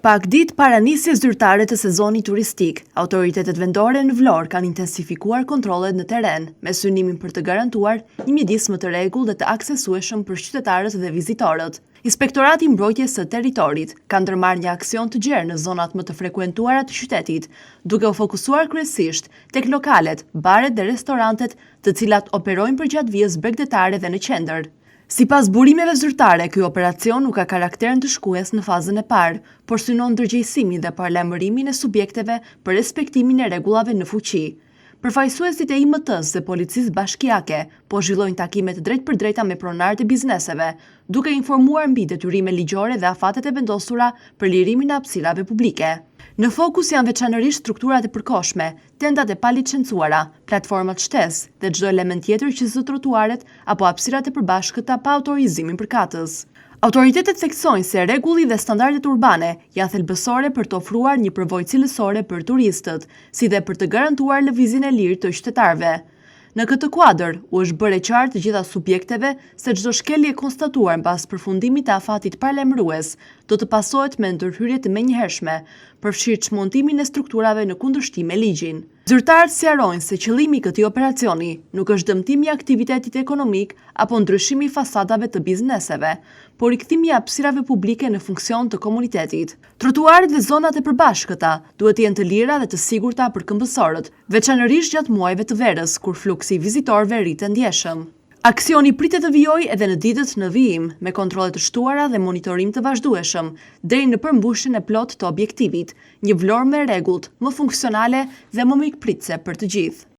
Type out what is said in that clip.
Pak ditë para nisjes zyrtare të sezonit turistik, autoritetet vendore në Vlorë kanë intensifikuar kontrollet në teren, me synimin për të garantuar një mjedis më të rregull dhe të aksesueshëm për qytetarët dhe vizitorët. Inspektorati Mbrojtjes së Territorit ka ndërmarrë një aksion të gjerë në zonat më të frekuentuara të qytetit, duke u fokusuar kryesisht tek lokalet, baret dhe restorantet, të cilat operojnë përgjatë vijës bregdetare dhe në qendër. Sipas burimeve zyrtare, ky operacion nuk ka karakterin të shkues në fazën e parë, por synon ndërgjegjësimin dhe paralajmërimin e subjekteve për respektimin e rregullave në fuqi. Përfaqësuesit e IMT-s dhe policisë bashkiake po zhvillojnë takime të drejtpërdrejta me pronarët e bizneseve, duke informuar mbi detyrime ligjore dhe afatet e vendosura për lirimin e hapësirave publike. Në fokus janë veçanërisht strukturat e përkohshme, tendat e palicencuara, platformat shtesë dhe çdo element tjetër që zë trotuaret apo hapësirat e përbashkëta pa autorizimin përkatës. Autoritetet theksojnë se rregulli dhe standardet urbane janë thelbësore për të ofruar një përvojë cilësore për turistët, si dhe për të garantuar lëvizjen e lirë të qytetarëve. Në këtë kuadër, u është bërë e qartë të gjitha subjekteve se çdo shkelje e konstatuar mbas përfundimit të afatit paralajmërues do të pasohet me ndërhyrje të menjëhershme, përfshirë çmontimin e strukturave në kundërshtim me ligjin. Zyrtarët sqarojnë se qëllimi i këtij operacioni nuk është dëmtimi i aktivitetit ekonomik apo ndryshimi i fasadave të bizneseve, por rikthimi i hapësirave publike në funksion të komunitetit. Trotuaret dhe zonat e përbashkëta duhet të jenë të lira dhe të sigurta për këmbësorët, veçanërisht gjatë muajve të verës, kur fluksi i vizitorëve rritet ndjeshëm. Aksioni pritet të vijojë edhe në ditët në vijim, me kontrolle të shtuara dhe monitorim të vazhdueshëm, deri në përmbushjen e plotë të objektivit, një Vlorë me rregullt, më funksionale dhe më mikpritëse për të gjithë.